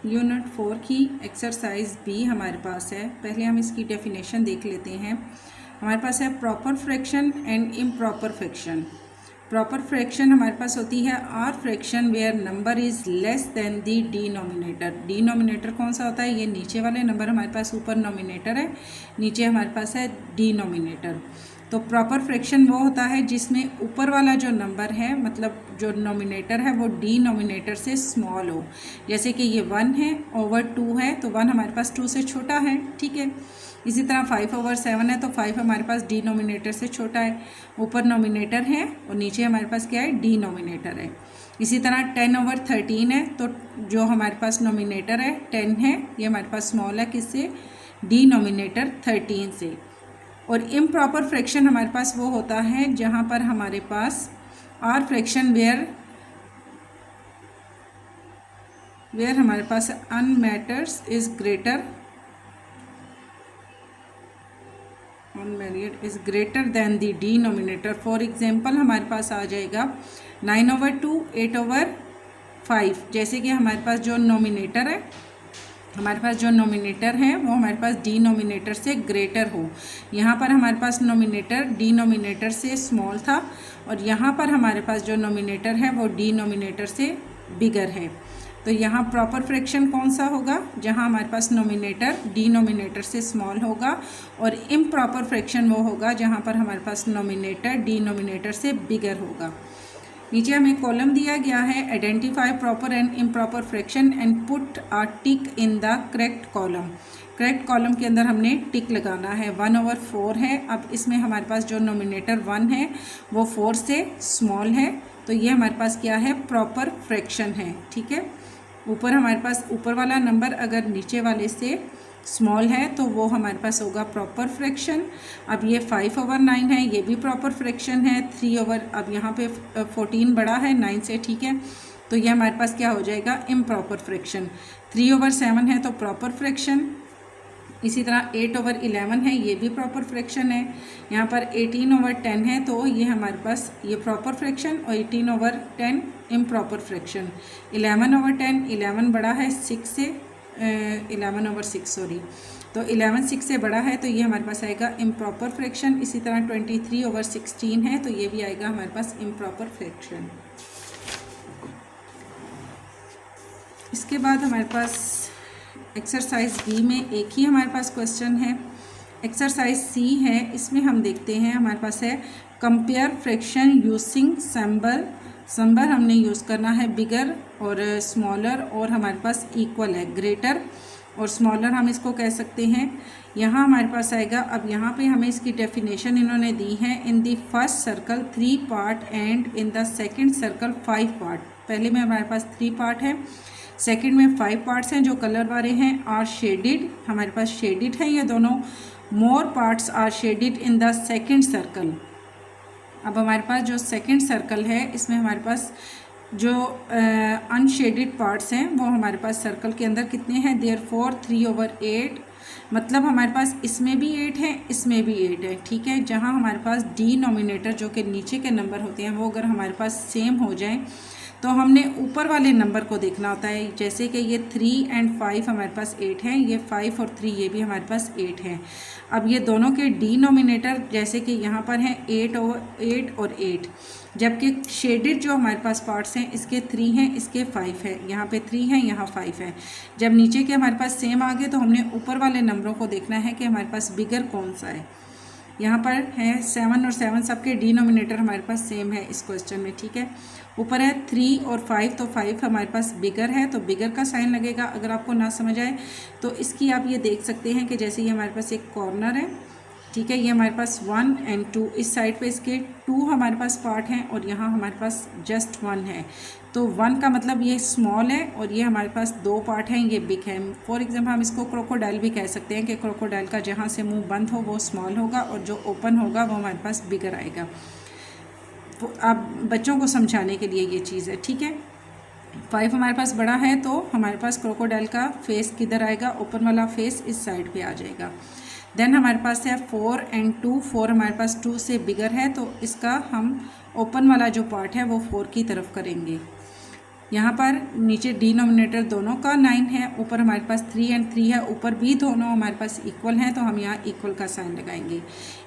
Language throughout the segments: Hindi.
यूनिट 4 की एक्सरसाइज बी हमारे पास है। पहले हम इसकी डेफिनेशन देख लेते हैं। हमारे पास है proper fraction and improper fraction. Proper fraction हमारे पास होती है are fraction where number is less than the denominator. Denominator कौन सा होता है? ये नीचे वाले नंबर हमारे पास ऊपर नोमिनेटर है, नीचे हमारे पास है डिनोमिनेटर। तो प्रॉपर फ्रैक्शन वो होता है जिसमें ऊपर वाला जो नंबर है, मतलब जो नोमिनेटर है, वो डिनोमिनेटर से स्मॉल हो। जैसे कि ये 1 है ओवर 2 है, तो 1 हमारे पास 2 से छोटा है, ठीक है। इसी तरह 5 ओवर 7 है, तो 5 हमारे पास डिनोमिनेटर से छोटा है। ऊपर नोमिनेटर है और नीचे हमारे पास क्या है? डिनोमिनेटर है। इसी तरह 10 ओवर 13 है, तो जो हमारे पास नोमिनेटर है 10 है, ये हमारे पास स्मॉल है किससे? डिनोमिनेटर 13 से। और इम्प्रॉपर फ्रैक्शन हमारे पास वो होता है जहाँ पर हमारे पास आर फ्रैक्शन वेयर हमारे पास numerators is greater is greater than the denominator. For example हमारे पास आ जाएगा 9 ओवर 2, 8 ओवर 5। जैसे कि हमारे पास जो नोमिनेटर है, वो हमारे पास डिनोमिनेटर से ग्रेटर हो। यहाँ पर हमारे पास नोमिनेटर डिनोमिनेटर से स्मॉल था और यहाँ पर हमारे पास जो नोमिनेटर है वो डिनोमिनेटर से बिगर है। तो यहाँ प्रॉपर फ्रैक्शन कौन सा होगा? जहाँ हमारे पास नोमिनेटर डिनोमिनेटर से स्मॉल होगा। और इम्प्रॉपर फ्रैक्शन वो होगा जहाँ पर हमारे पास नोमिनेटर डिनोमिनेटर से बिगर होगा। नीचे हमें कॉलम दिया गया है, identify proper and improper fraction and put a tick in the correct column. Correct column के अंदर हमने टिक लगाना है। 1 ओवर 4 है, अब इसमें हमारे पास जो नोमिनेटर 1 है वो 4 से स्मॉल है, तो ये हमारे पास क्या है? प्रॉपर फ्रैक्शन है, ठीक है। ऊपर हमारे पास ऊपर वाला नंबर अगर नीचे वाले से स्मॉल है तो वो हमारे पास होगा प्रॉपर फ्रैक्शन। अब ये 5 ओवर 9 है, ये भी प्रॉपर फ्रैक्शन है। 3 ओवर, अब यहाँ पे 14 बड़ा है 9 से, ठीक है, तो ये हमारे पास क्या हो जाएगा? Improper fraction. 3 ओवर 7 है तो प्रॉपर फ्रैक्शन। इसी तरह 8 ओवर 11 है, ये भी प्रॉपर फ्रैक्शन है। यहाँ पर 18 ओवर 10 है, तो ये हमारे पास ये प्रॉपर फ्रैक्शन और 18 ओवर 10 इम्प्रॉपर फ्रैक्शन। 11 ओवर 10, 11 बड़ा है 6 से, 11 ओवर 6 सॉरी, तो 11 6 से बड़ा है, तो ये हमारे पास आएगा इम्प्रॉपर फ्रैक्शन। इसी तरह 23 ओवर 16 है, तो ये भी आएगा हमारे पास इम्प्रॉपर फ्रैक्शन। इसके बाद हमारे पास एक्सरसाइज बी में एक ही हमारे पास क्वेश्चन है। एक्सरसाइज सी है, इसमें हम देखते हैं हमारे पास है कंपेयर फ्रैक्शन यूजिंग सिंबल हमने यूज़ करना है बिगर और स्मॉलर, और हमारे पास इक्वल है। ग्रेटर और स्मॉलर हम इसको कह सकते हैं। यहाँ हमारे पास आएगा, अब यहाँ पे हमें इसकी डेफिनेशन इन्होंने दी है। In the first circle 3 part and in the second circle 5 part. पहले में हमारे पास 3 पार्ट है, सेकंड में 5 पार्ट्स हैं जो कलर वाले हैं। आर शेडिड, हमारे पास शेडिड है ये दोनों। More parts are shaded in the second circle. अब हमारे पास जो सेकंड सर्कल है, इसमें हमारे पास जो अनशेडिड पार्ट्स हैं वो हमारे पास सर्कल के अंदर कितने हैं? देयरफॉर 3 ओवर 8, मतलब हमारे पास इसमें भी 8 है, इसमें भी 8 है, ठीक है। जहाँ हमारे पास डिनोमिनेटर जो कि नीचे के नंबर होते हैं वो अगर हमारे पास सेम हो जाए तो हमने ऊपर वाले नंबर को देखना होता है। जैसे कि ये 3 एंड 5 हमारे पास 8 है, ये 5 और 3 ये भी हमारे पास 8 है। अब ये दोनों के डिनोमिनेटर जैसे कि यहाँ पर हैं 8 और 8, जबकि शेडेड जो हमारे पास पार्ट्स हैं इसके 3 हैं, इसके 5 है। यहाँ पे 3 है, यहाँ 5 है। जब नीचे के हमारे पास सेम आ गए तो हमने ऊपर वाले नंबरों को देखना है कि हमारे पास बिगर कौन सा है। यहाँ पर है 7 और 7, सबके डिनोमिनेटर हमारे पास सेम है इस क्वेश्चन में, ठीक है। ऊपर है 3 और 5, तो 5 हमारे पास बिगर है, तो बिगर का साइन लगेगा। अगर आपको ना समझ आए तो इसकी आप ये देख सकते हैं कि जैसे ये हमारे पास एक कॉर्नर है, ठीक है, ये हमारे पास 1 एंड 2, इस साइड पे इसके 2 हमारे पास पार्ट हैं और यहाँ हमारे पास जस्ट 1 है। तो 1 का मतलब ये स्मॉल है और ये हमारे पास 2 पार्ट हैं, ये बिग है। फॉर एग्जाम्पल हम इसको क्रोकोडाइल भी कह सकते हैं कि क्रोकोडाइल का जहाँ से मुंह बंद हो वो स्मॉल होगा और जो ओपन होगा वो हमारे पास बिगर आएगा। आप बच्चों को समझाने के लिए ये चीज़ है, ठीक है। 5 हमारे पास बड़ा है तो हमारे पास क्रोकोडाइल का फेस किधर आएगा? ओपन वाला फेस इस साइड पे आ जाएगा। देन हमारे पास है 4 एंड 2, 4 हमारे पास 2 से बिगर है, तो इसका हम ओपन वाला जो पार्ट है वो 4 की तरफ करेंगे। यहाँ पर नीचे डिनोमिनेटर दोनों का 9 है, ऊपर हमारे पास 3 और 3 है, ऊपर भी दोनों हमारे पास इक्वल हैं तो हम यहाँ इक्वल का साइन लगाएंगे।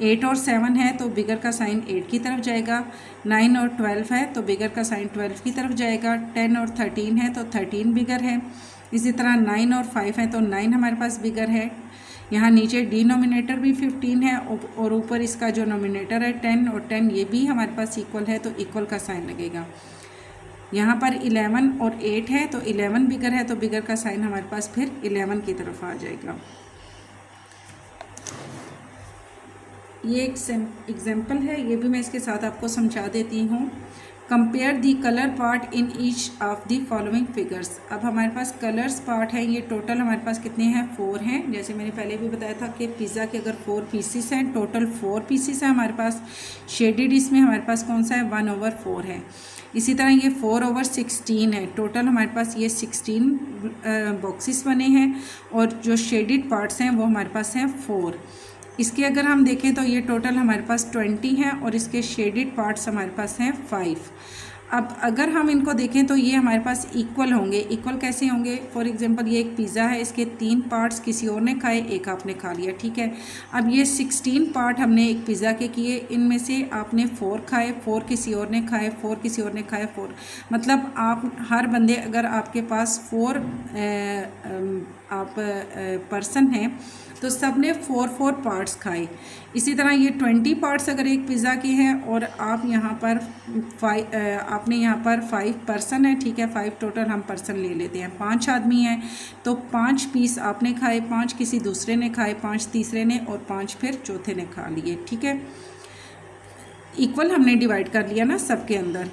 8 और 7 है तो बिगर का साइन 8 की तरफ जाएगा। 9 और 12 है तो बिगर का साइन 12 की तरफ जाएगा। 10 और 13 है तो 13 बिगर है। इसी तरह 9 और 5 है तो 9 हमारे पास बिगर है। यहाँ नीचे डिनोमिनेटर भी 15 है और ऊपर इसका जो नोमिनेटर है 10 और 10 ये भी हमारे पास इक्वल है तो इक्वल का साइन लगेगा। यहाँ पर 11 और 8 है तो 11 बिगर है तो बिगर का साइन हमारे पास फिर 11 की तरफ आ जाएगा। ये एक एग्जाम्पल है, ये भी मैं इसके साथ आपको समझा देती हूँ। Compare the colour part in each of the following figures. अब हमारे पास कलर्स पार्ट है, ये टोटल हमारे पास कितने हैं 4 हैं। जैसे मैंने पहले भी बताया था कि पिज़्ज़ा के अगर 4 पीसीस हैं, टोटल 4 पीसीस हैं हमारे पास। शेडेड इसमें हमारे पास कौन सा है 1/4 है। इसी तरह ये 4/16 है, टोटल हमारे पास ये 16 बॉक्सेस बने हैं और जो शेडेड पार्ट्स हैं वो हमारे पास हैं 4। इसके अगर हम देखें तो ये टोटल हमारे पास 20 हैं और इसके शेडेड पार्ट्स हमारे पास हैं 5। अब अगर हम इनको देखें तो ये हमारे पास इक्वल होंगे। इक्वल कैसे होंगे? फॉर एग्जांपल ये एक पिज़्ज़ा है, इसके 3 पार्ट्स किसी और ने खाए, एक आपने खा लिया, ठीक है। अब ये 16 पार्ट हमने एक पिज़्ज़ा के किए, इनमें से आपने 4 खाए, 4 किसी और ने खाए, 4 किसी और ने खाए, 4 मतलब आप हर बंदे अगर आपके पास 4 पर्सन हैं तो सब ने 4 पार्ट्स खाए। इसी तरह ये 20 पार्ट्स अगर एक पिज़्ज़ा के हैं और आप यहाँ पर आपने यहाँ पर 5 पर्सन है, ठीक है, 5 टोटल हम पर्सन ले लेते हैं, 5 आदमी हैं तो 5 पीस आपने खाए, 5 किसी दूसरे ने खाए, 5 तीसरे ने और 5 फिर चौथे ने खा लिए, ठीक है। इक्वल हमने डिवाइड कर लिया ना सबके अंदर।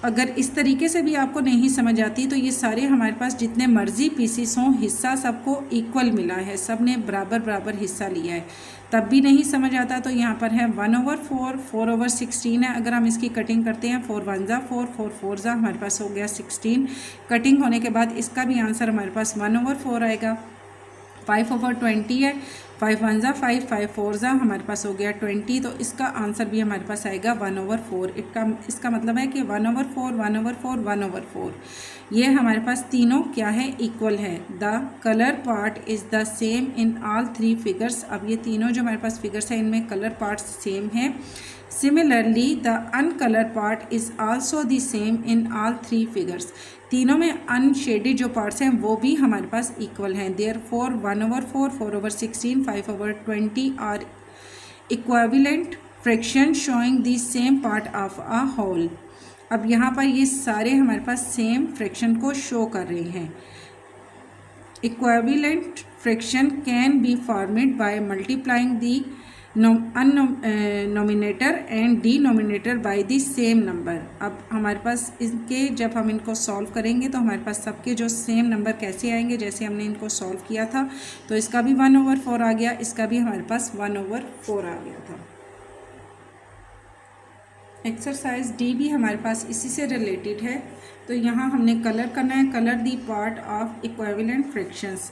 अगर इस तरीके से भी आपको नहीं समझ आती तो ये सारे हमारे पास जितने मर्जी पीसीस हों, हिस्सा सबको इक्वल मिला है, सब ने बराबर बराबर हिस्सा लिया है, तब भी नहीं समझ आता तो यहाँ पर है 1/4, 4/16 है। अगर हम इसकी कटिंग करते हैं 4 1 ज़ा 4, 4 4 ज़ा हमारे पास हो गया 16। कटिंग होने के बाद इसका भी आंसर हमारे पास 1/4 आएगा। 5/20 है, 5 1 ज़ा 5, 5 4 ज़ा हमारे पास हो गया 20, तो इसका आंसर भी हमारे पास आएगा 1/4। इसका मतलब है कि 1/4, 1/4, 1/4 ये हमारे पास तीनों क्या है इक्वल है। The colour part is the same in all 3 figures. अब ये तीनों जो हमारे पास फिगर्स हैं इनमें कलर पार्ट सेम है। Similarly the uncolour part is also the same in all 3 figures. तीनों में अनशेडेड जो पार्ट्स हैं वो भी हमारे पास इक्वल हैं। Therefore 1/4, 4/16, 5/20 are equivalent fraction showing the same part of a whole. अब यहाँ पर ये सारे हमारे पास सेम फ्रैक्शन को शो कर रहे हैं। Equivalent fraction can be formed by multiplying the nominator and denominator by the same number. अब हमारे पास इनके जब हम इनको सॉल्व करेंगे तो हमारे पास सबके जो सेम नंबर कैसे आएंगे, जैसे हमने इनको सॉल्व किया था तो इसका भी 1/4 आ गया, इसका भी हमारे पास 1/4 आ गया था। एक्सरसाइज डी भी हमारे पास इसी से रिलेटेड है। तो यहाँ हमने कलर करना है, colour the part of equivalent fractions.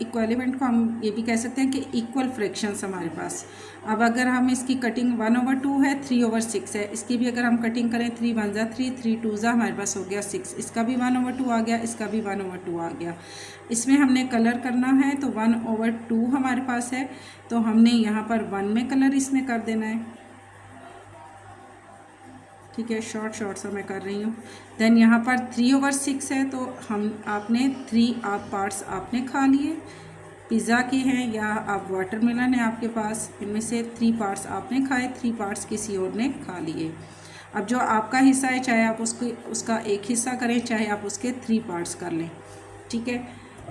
Equivalent को हम ये भी कह सकते हैं कि इक्वल फ्रैक्शंस हमारे पास। अब अगर हम इसकी कटिंग 1/2 है, 3/6 है, इसकी भी अगर हम कटिंग करें 3 1 ज़ा 3, 3 2 ज़ा हमारे पास हो गया 6, इसका भी 1/2 आ गया, इसका भी 1/2 आ गया। इसमें हमने कलर करना है तो 1/2 हमारे पास है तो हमने यहाँ पर 1 में कलर इसमें कर देना है, ठीक है, शॉर्ट सा मैं कर रही हूँ। देन यहाँ पर 3/6 है तो आपने 3 पार्ट्स आपने खा लिए, पिज़्ज़ा के हैं या आप वाटरमेलन है आपके पास, इनमें से 3 पार्ट्स आपने खाए, 3 पार्ट्स किसी और ने खा लिए। अब जो आपका हिस्सा है चाहे आप उसका एक हिस्सा करें चाहे आप उसके 3 पार्ट्स कर लें, ठीक है।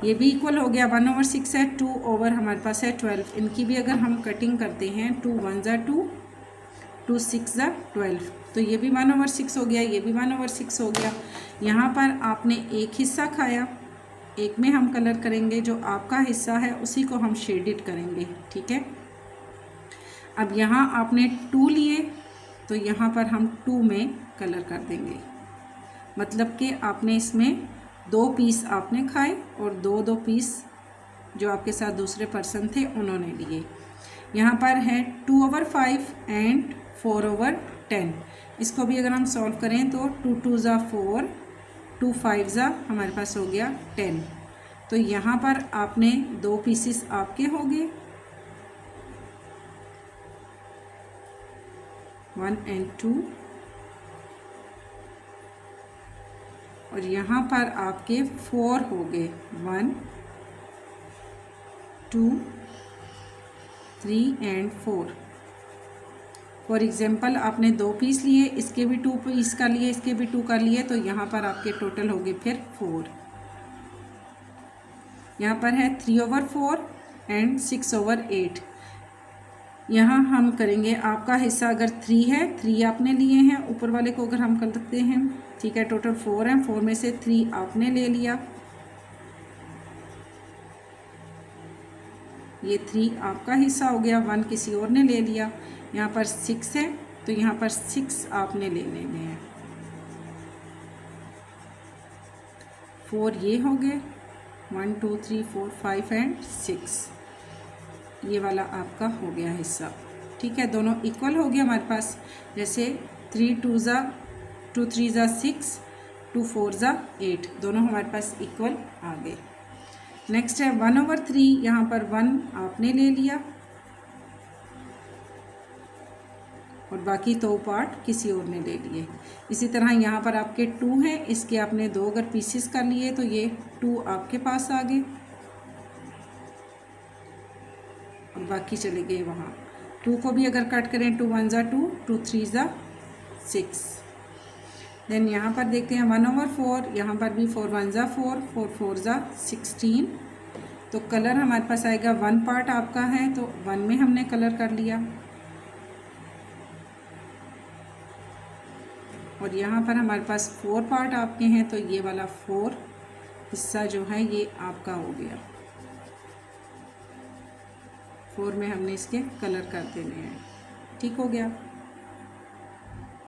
ये भी इक्वल हो गया, 1/6 है, 2 ओवर हमारे पास है 12। इनकी भी अगर हम कटिंग करते हैं 2 1 ज़ा 2, 2 6 ज़ा 12, तो ये भी 1/6 हो गया, ये भी 1/6 हो गया। यहाँ पर आपने एक हिस्सा खाया, एक में हम कलर करेंगे, जो आपका हिस्सा है उसी को हम शेडेड करेंगे, ठीक है। अब यहाँ आपने 2 लिए तो यहाँ पर हम 2 में कलर कर देंगे, मतलब कि आपने इसमें 2 पीस आपने खाए और 2 पीस जो आपके साथ दूसरे पर्सन थे उन्होंने लिए। यहाँ पर है 2/5 एंड 4/10। इसको भी अगर हम सॉल्व करें तो 2 2 ज़ा 4, 2 5 ज़ा हमारे पास हो गया 10। तो यहाँ पर आपने 2 पीसेस आपके हो गए, 1 और 2, और यहाँ पर आपके 4 हो गए, 1 2 3 और 4। फॉर एग्जाम्पल आपने 2 पीस लिए, इसके भी 2 पीस कर लिए, इसके भी 2 कर लिए, तो यहाँ पर आपके टोटल हो गए फिर 4। यहाँ पर है 3/4 और 6/8। यहाँ हम करेंगे आपका हिस्सा अगर 3 है, 3 आपने लिए हैं, ऊपर वाले को अगर हम कर सकते हैं, ठीक है, टोटल 4 है, 4 में से 3 आपने ले लिया, ये 3 आपका हिस्सा हो गया, 1 किसी और ने ले लिया। यहाँ पर 6 है तो यहाँ पर 6 आपने ले लेने हैं, 4 ये हो गए, 1 2 3 4 5 और 6, ये वाला आपका हो गया हिस्सा। ठीक है, दोनों इक्वल हो गया हमारे पास। जैसे 3 2 ज़ा 2 3 ज़ा 6, 2 4 ज़ा 8, दोनों हमारे पास इक्वल आ गए। नेक्स्ट है 1/3, यहाँ पर 1 आपने ले लिया और बाकी 2 पार्ट किसी और ने ले लिए। इसी तरह यहाँ पर आपके 2 हैं, इसके आपने 2 अगर पीसेस कर लिए तो ये 2 आपके पास आ गए और बाकी चले गए वहाँ। 2 को भी अगर कट करें, 2 1 ज़ा 2, 2 3 ज़ा 6। देन यहाँ पर देखते हैं 1/4, यहाँ पर भी 4 1 ज़ा 4, 4 4 ज़ा 16। तो कलर हमारे पास आएगा, 1 पार्ट आपका है तो 1 में हमने कलर कर लिया, और यहाँ पर हमारे पास 4 पार्ट आपके हैं तो ये वाला 4 हिस्सा जो है ये आपका हो गया। 4 में हमने इसके कलर कर देने हैं। ठीक हो गया।